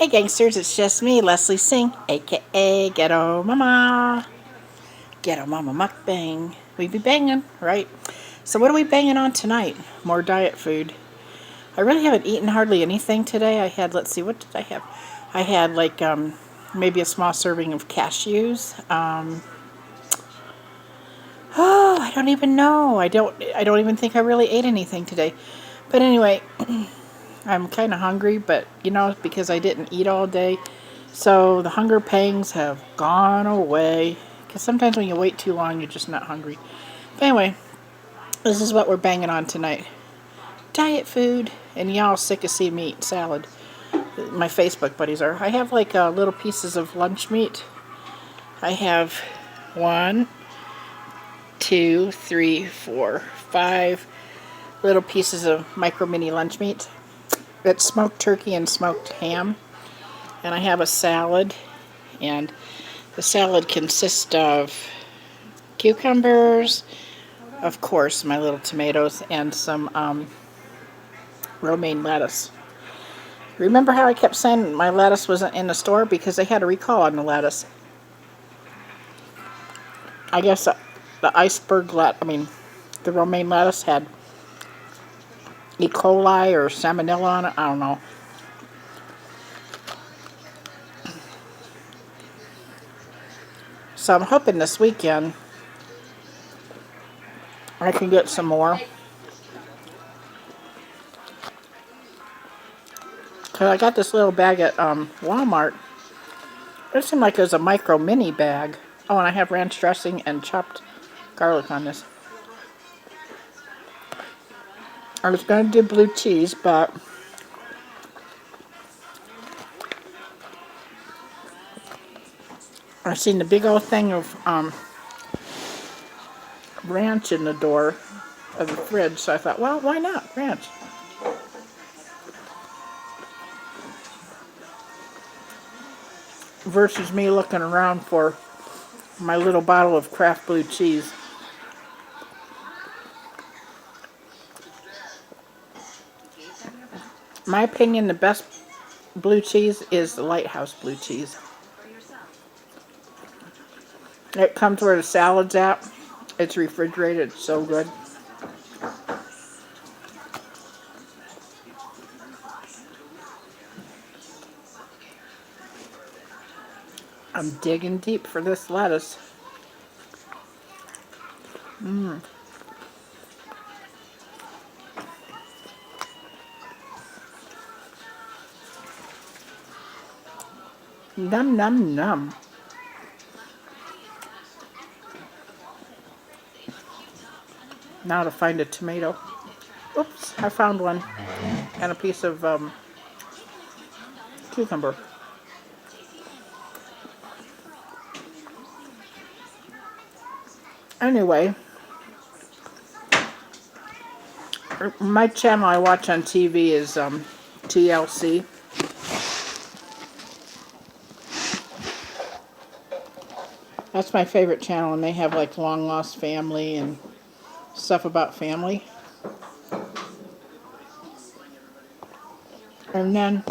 Hey gangsters, it's just me, Leslie Singh, aka Ghetto Mama. Ghetto Mama Mukbang. We be banging, right? So what are we banging on tonight? More diet food. I really haven't eaten hardly anything today. I had, let's see, what did I have? I had like maybe a small serving of cashews. Oh, I don't even know. I don't even think I really ate anything today. But anyway, I'm kind of hungry, but because I didn't eat all day, so the hunger pangs have gone away. Because sometimes when you wait too long, you're just not hungry. But anyway, this is what we're banging on tonight. Diet food. And y'all sick of seeing me eat salad. My Facebook buddies are. I have like little pieces of lunch meat. I have 1, 2, 3, 4, 5 little pieces of micro mini lunch meat. It's smoked turkey and smoked ham. And I have a salad. And the salad consists of cucumbers, of course, my little tomatoes, and some romaine lettuce. Remember how I kept saying my lettuce wasn't in the store? Because they had a recall on the lettuce. I guess the the romaine lettuce had E. coli or salmonella on it. I don't know. So I'm hoping this weekend I can get some more. Because I got this little bag at Walmart. It seemed like it was a micro mini bag. Oh, and I have ranch dressing and chopped garlic on this. I was going to do blue cheese, but I seen the big old thing of ranch in the door of the fridge, so I thought, well, why not ranch? Versus me looking around for my little bottle of Kraft blue cheese. My opinion, the best blue cheese is the Lighthouse blue cheese. It comes where the salad's at. It's refrigerated. It's so good. I'm digging deep for this lettuce. Mmm. Num num num. Now to find a tomato. Oops, I found one. And a piece of cucumber. Anyway, my channel I watch on TV is TLC. That's my favorite channel, and they have like Long Lost Family and stuff about family. And then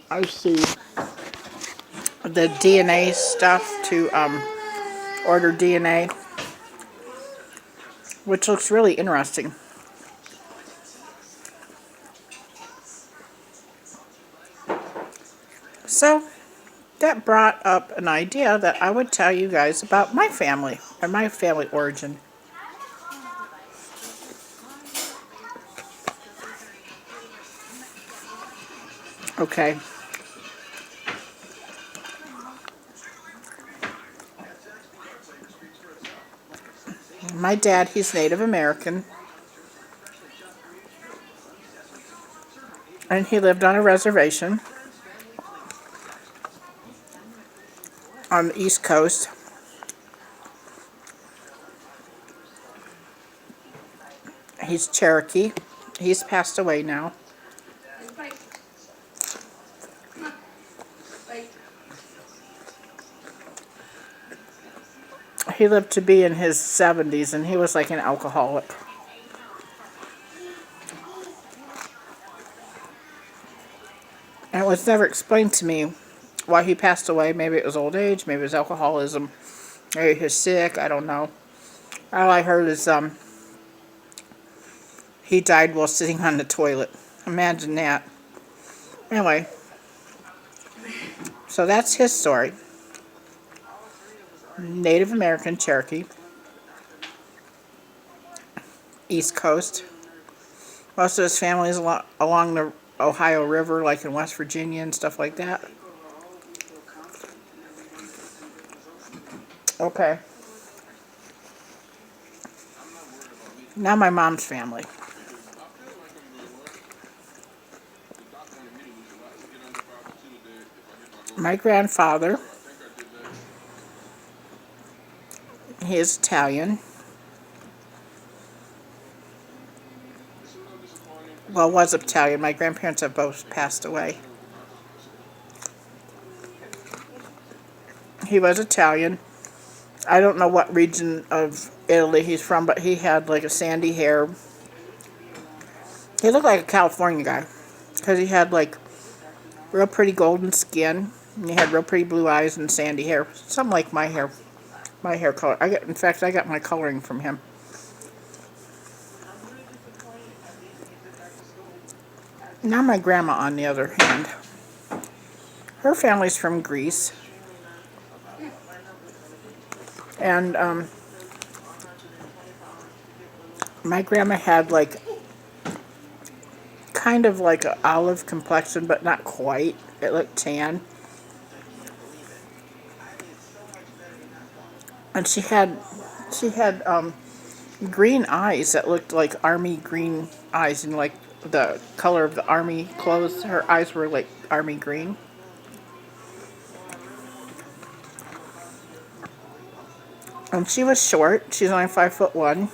I see the DNA stuff to order DNA, which looks really interesting. So that brought up an idea that I would tell you guys about my family and my family origin. Okay. My dad, he's Native American. And he lived on a reservation on the East Coast. He's Cherokee. He's passed away now. He lived to be in his 70s, and he was like an alcoholic. And was never explained to me why he passed away. Maybe it was old age, maybe it was alcoholism, maybe he was sick, I don't know. All I heard is he died while sitting on the toilet. Imagine that. Anyway, so that's his story. Native American Cherokee. East Coast. Most of his family is along the Ohio River, like in West Virginia and stuff like that. Okay. Now my mom's family. My grandfather, he is Italian. Well, was Italian. My grandparents have both passed away. He was Italian. I don't know what region of Italy he's from, but he had like a sandy hair. He looked like a California guy because he had like real pretty golden skin. And he had real pretty blue eyes and sandy hair. Something like my hair color. In fact, I got my coloring from him. Now my grandma, on the other hand, her family's from Greece. And my grandma had like kind of like an olive complexion, but not quite. It looked tan. And she had green eyes that looked like army green eyes, and like the color of the army clothes. Her eyes were like army green. And she was short. She's only 5'1".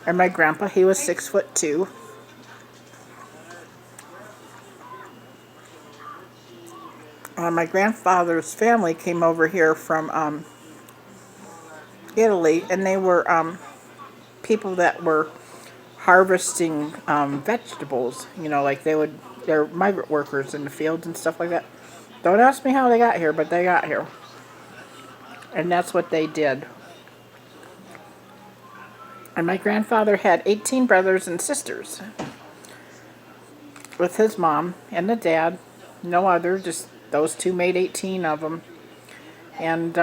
And my grandpa, he was 6'2". My grandfather's family came over here from Italy, and they were people that were harvesting vegetables. You know, like they're migrant workers in the fields and stuff like that. Don't ask me how they got here, but they got here. And that's what they did. And my grandfather had 18 brothers and sisters. With his mom and the dad. No other, just those two made 18 of them. And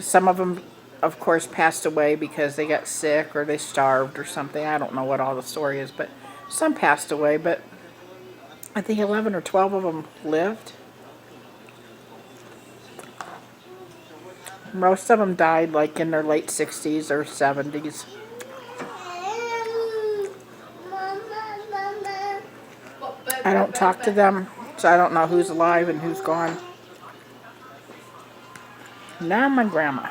some of them, of course, passed away because they got sick or they starved or something. I don't know what all the story is, but some passed away. But I think 11 or 12 of them lived. Most of them died like in their late 60s or 70s. I don't talk to them, so I don't know who's alive and who's gone. Now my grandma.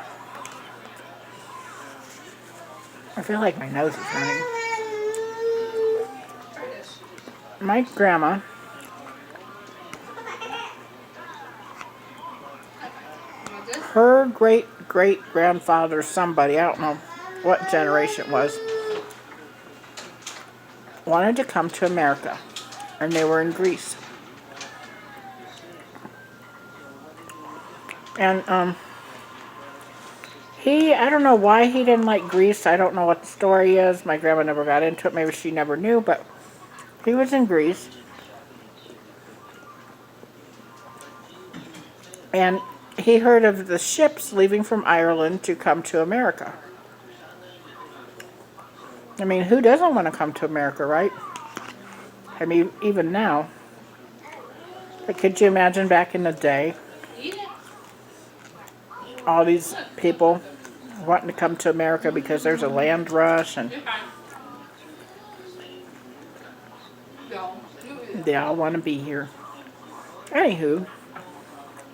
I feel like my nose is running. My grandma her great-great-grandfather, somebody, I don't know what generation it was, wanted to come to America, and they were in Greece. And I don't know why he didn't like Greece. I don't know what the story is. My grandma never got into it. Maybe she never knew, but he was in Greece. And he heard of the ships leaving from Ireland to come to America. I mean, who doesn't want to come to America, right? I mean, even now. But could you imagine back in the day? All these people wanting to come to America because there's a land rush and they all want to be here. Anywho,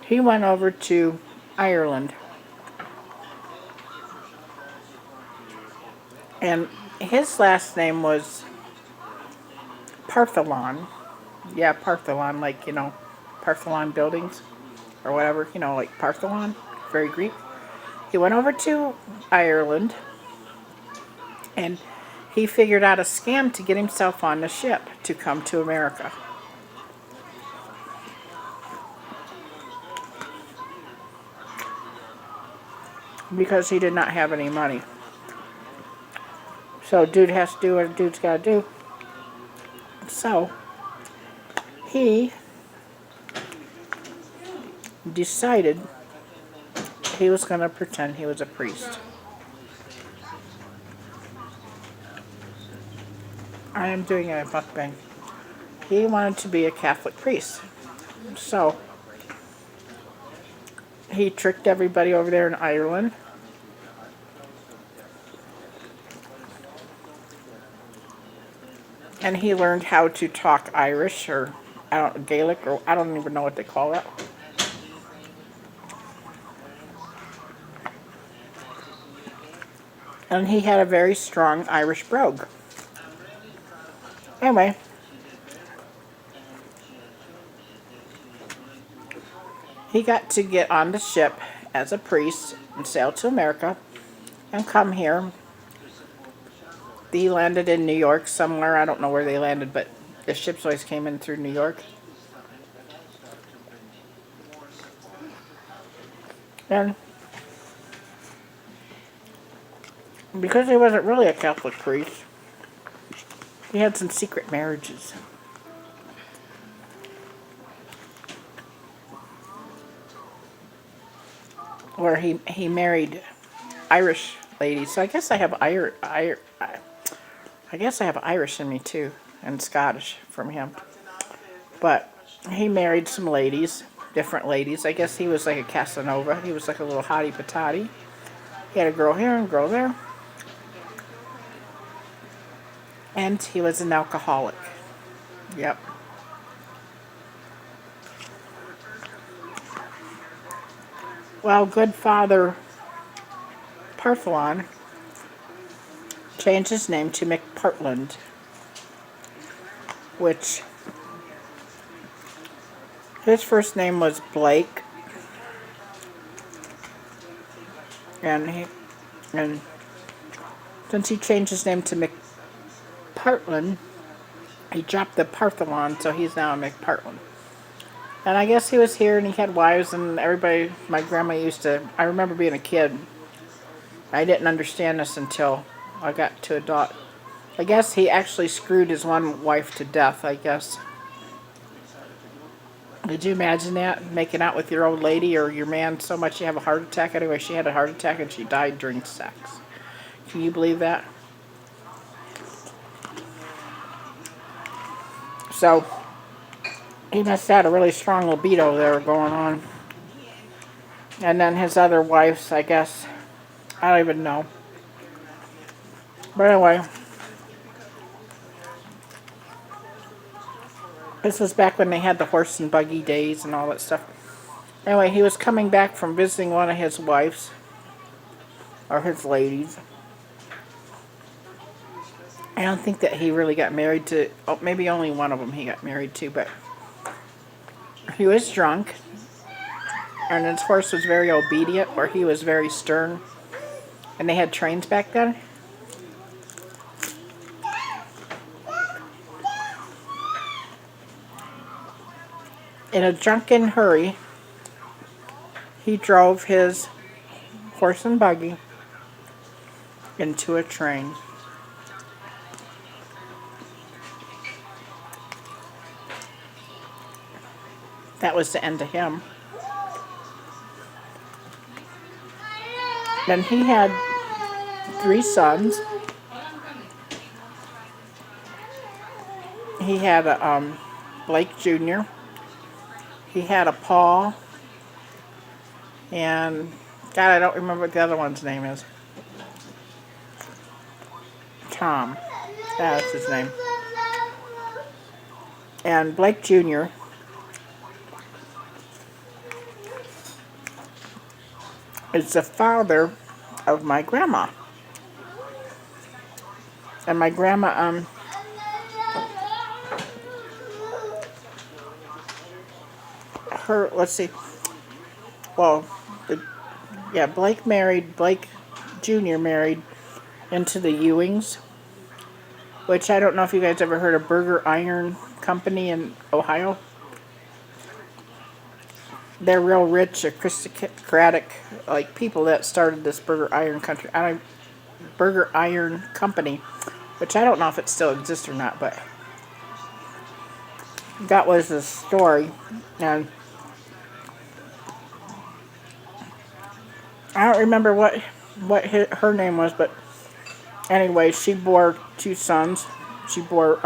he went over to Ireland. And his last name was Partholon. Yeah, Partholon, like, you know, Partholon buildings or whatever, you know, like Partholon, very Greek. He went over to Ireland and he figured out a scam to get himself on the ship to come to America. because he did not have any money. So dude has to do what a dude's got to do. So he decided he was going to pretend he was a priest. I am doing a mukbang. He wanted to be a Catholic priest. So he tricked everybody over there in Ireland. And he learned how to talk Irish or Gaelic, or I don't even know what they call it. And he had a very strong Irish brogue. Anyway, he got to get on the ship as a priest and sail to America and come here. He landed in New York somewhere. I don't know where they landed, but the ships always came in through New York. And because he wasn't really a Catholic priest, he had some secret marriages. Where he married Irish ladies. So I guess I have I guess I have Irish in me too, and Scottish from him. But he married some ladies, different ladies. I guess he was like a Casanova. He was like a little hottie patati. He had a girl here and a girl there. And he was an alcoholic. Yep. Well, good Father Partholon changed his name to McPartland, which his first name was Blake, and since he changed his name to McPartland, he dropped the Partholon, so he's now a McPartland. And I guess he was here and he had wives and everybody, my grandma used to, I remember being a kid, I didn't understand this until I got to adult. I guess he actually screwed his one wife to death, I guess. Did you imagine that? Making out with your old lady or your man so much you have a heart attack? Anyway, she had a heart attack and she died during sex. Can you believe that? So he must have had a really strong libido there going on. And then his other wives, I guess, I don't even know. But anyway, this was back when they had the horse and buggy days and all that stuff. Anyway, he was coming back from visiting one of his wives, or his ladies. I don't think that he really got married to, oh, maybe only one of them he got married to, but he was drunk, and his horse was very obedient, or he was very stern, and they had trains back then. In a drunken hurry, he drove his horse and buggy into a train. That was the end of him. Then he had 3 sons. He had a Blake Jr., he had a Paul, and God, I don't remember what the other one's name is. Tom. That's his name. And Blake Jr. is the father of my grandma. And my grandma, let's see, well, Blake Jr. married into the Ewings, which I don't know if you guys ever heard of Burger Iron Company in Ohio. they're real rich, aristocratic, like people that started this burger iron company, which I don't know if it still exists or not, but that was the story. And I don't remember her name was, but anyway, she bore two sons. She bore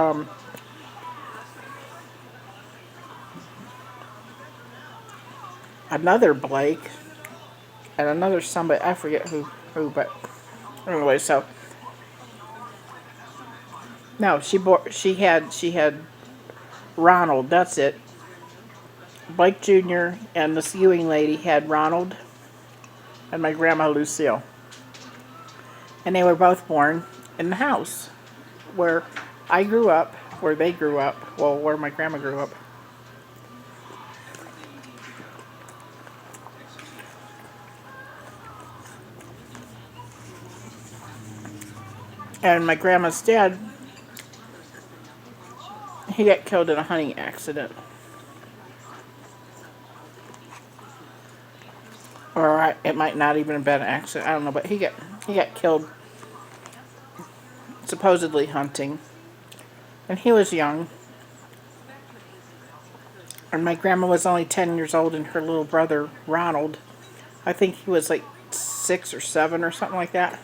another Blake and another somebody. I forget who, but anyway, so no, she had Ronald. That's it. Blake Jr. and this Ewing lady had Ronald and my grandma Lucille, and they were both born in the house where I grew up, where they grew up, well, where my grandma grew up. And my grandma's dad, he got killed in a hunting accident. Or it might not even have been an accident, I don't know, but he got killed supposedly hunting. And he was young. And my grandma was only 10 years old, and her little brother, Ronald, I think he was like 6 or 7 or something like that.